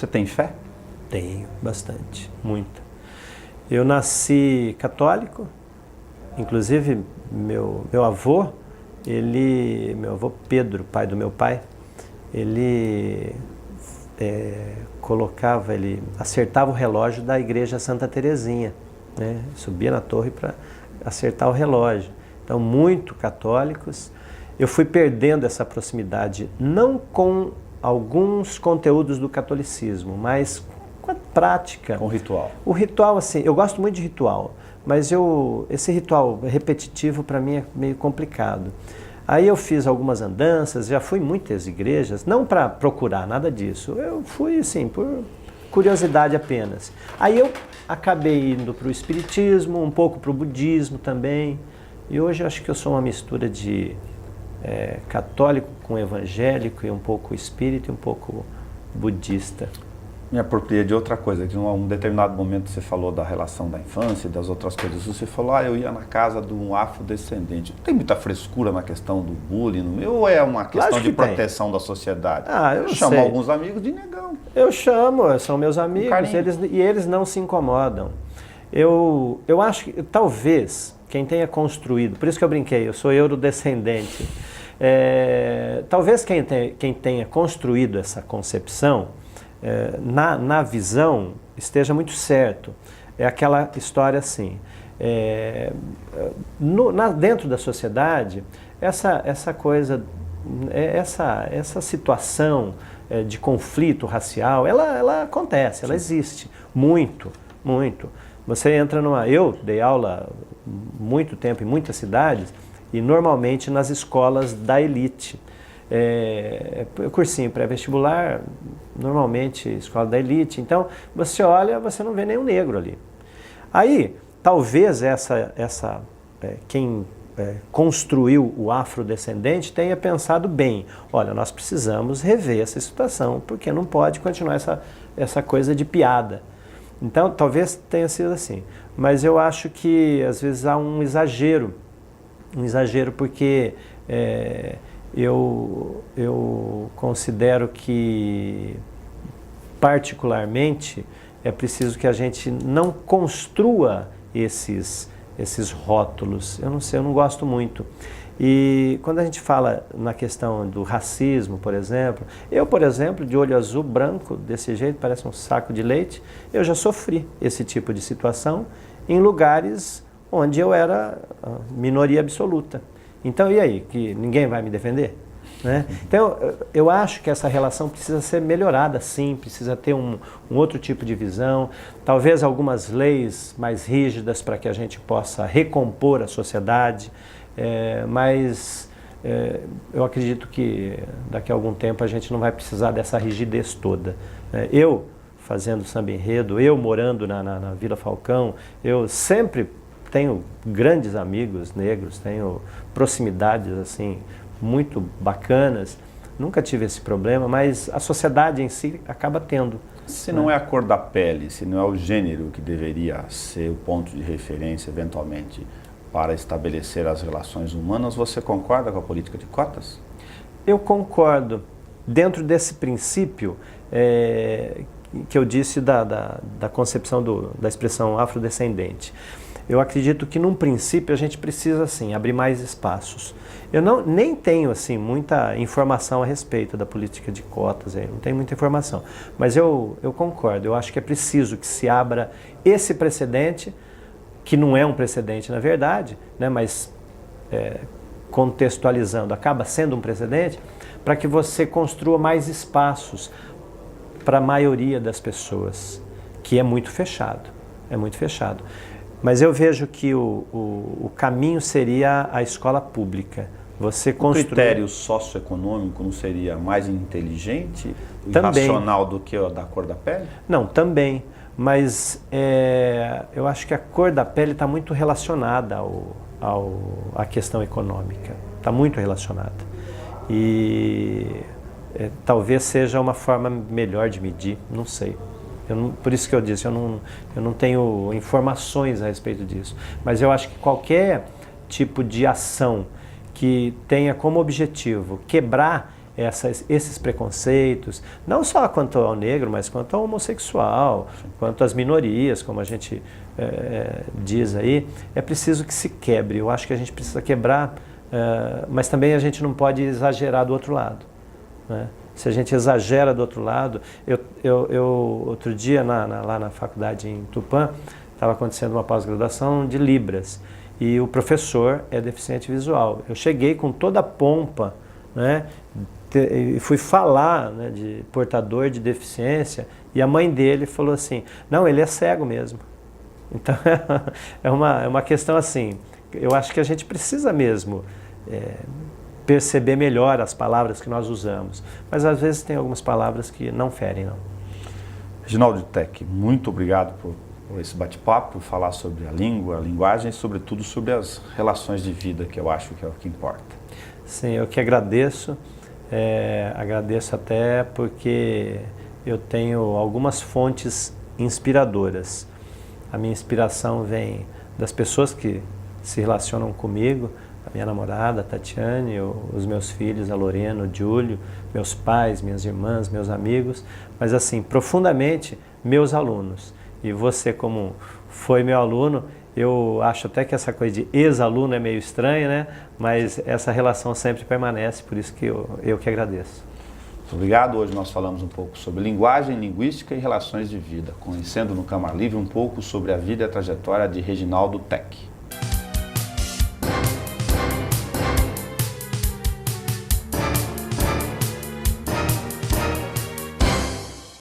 Você tem fé? Tenho, bastante, muita. Eu nasci católico, inclusive meu avô, meu avô Pedro, pai do meu pai, ele acertava o relógio da igreja Santa Terezinha, né? Subia na torre para acertar o relógio. Então, muito católicos. Eu fui perdendo essa proximidade, não com alguns conteúdos do catolicismo, mas com a prática. Com o ritual. O ritual, assim, eu gosto muito de ritual, mas esse ritual repetitivo para mim é meio complicado. Aí eu fiz algumas andanças, já fui em muitas igrejas, não para procurar nada disso, eu fui assim, por curiosidade apenas. Aí eu acabei indo para o espiritismo, um pouco para o budismo também, e hoje eu acho que eu sou uma mistura de católico com evangélico, e um pouco espírita e um pouco budista. Me apropriei de outra coisa, que em um determinado momento você falou da relação da infância e das outras coisas. Você falou, eu ia na casa de um afrodescendente. Tem muita frescura na questão do bullying, ou é uma questão de proteção da sociedade? Eu chamo alguns amigos de negão. Eu chamo, são meus amigos, eles não se incomodam. Eu acho que talvez quem tenha construído, por isso que eu brinquei, eu sou eurodescendente, talvez quem tenha construído essa concepção, na visão, esteja muito certo. É aquela história assim, dentro da sociedade, essa coisa, essa situação de conflito racial, ela acontece, ela existe, muito, muito. Você entra eu dei aula muito tempo em muitas cidades, e normalmente nas escolas da elite. Cursinho pré-vestibular, normalmente escola da elite, então você olha, você não vê nenhum negro ali. Aí, talvez quem construiu o afrodescendente tenha pensado bem, olha, nós precisamos rever essa situação, porque não pode continuar essa coisa de piada. Então, talvez tenha sido assim, mas eu acho que às vezes há um exagero porque eu considero que, particularmente, é preciso que a gente não construa esses rótulos. Eu não sei, eu não gosto muito. E quando a gente fala na questão do racismo, por exemplo, de olho azul, branco, desse jeito, parece um saco de leite, eu já sofri esse tipo de situação em lugares onde eu era minoria absoluta. Então, e aí? Que ninguém vai me defender? Né? Então, eu acho que essa relação precisa ser melhorada, sim, precisa ter um outro tipo de visão, talvez algumas leis mais rígidas para que a gente possa recompor a sociedade, mas eu acredito que daqui a algum tempo a gente não vai precisar dessa rigidez toda. Eu, fazendo samba enredo, eu morando na Vila Falcão, eu sempre tenho grandes amigos negros, tenho proximidades assim muito bacanas, nunca tive esse problema, mas a sociedade em si acaba tendo. Se não é a cor da pele, se não é o gênero que deveria ser o ponto de referência eventualmente para estabelecer as relações humanas, você concorda com a política de cotas? Eu concordo, dentro desse princípio que eu disse da concepção da expressão afrodescendente. Eu acredito que, num princípio, a gente precisa, assim, abrir mais espaços. Eu nem tenho, assim, muita informação a respeito da política de cotas, não tenho muita informação. Mas eu concordo, eu acho que é preciso que se abra esse precedente, que não é um precedente, na verdade, né, mas contextualizando, acaba sendo um precedente, para que você construa mais espaços para a maioria das pessoas, que é muito fechado, Mas eu vejo que o caminho seria a escola pública. O critério socioeconômico não seria mais inteligente, também, racional do que o da cor da pele? Não, também. Mas eu acho que a cor da pele está muito relacionada à questão econômica. Está muito relacionada. E talvez seja uma forma melhor de medir, não sei. Por isso que eu disse, eu não tenho informações a respeito disso. Mas eu acho que qualquer tipo de ação que tenha como objetivo quebrar esses preconceitos, não só quanto ao negro, mas quanto ao homossexual, quanto às minorias, como a gente diz aí, é preciso que se quebre. Eu acho que a gente precisa quebrar, mas também a gente não pode exagerar do outro lado, né? Se a gente exagera do outro lado, outro dia lá na faculdade em Tupã, estava acontecendo uma pós-graduação de Libras, e o professor é deficiente visual. Eu cheguei com toda a pompa, né, e fui falar, né, de portador de deficiência, e a mãe dele falou assim, não, ele é cego mesmo. Então é uma questão assim, eu acho que a gente precisa mesmo perceber melhor as palavras que nós usamos, mas às vezes tem algumas palavras que não ferem, não. Reginaldo Tech, muito obrigado por esse bate-papo, por falar sobre a língua, a linguagem e sobretudo sobre as relações de vida, que eu acho que é o que importa. Sim, eu que agradeço, agradeço até porque eu tenho algumas fontes inspiradoras. A minha inspiração vem das pessoas que se relacionam comigo, a minha namorada, a Tatiane, os meus filhos, a Lorena, o Júlio, meus pais, minhas irmãs, meus amigos, mas assim, profundamente, meus alunos. E você, como foi meu aluno, eu acho até que essa coisa de ex-aluno é meio estranha, né? Mas essa relação sempre permanece, por isso que eu que agradeço. Muito obrigado. Hoje nós falamos um pouco sobre linguagem, linguística e relações de vida, conhecendo no Câmara Livre um pouco sobre a vida e a trajetória de Reginaldo Tech.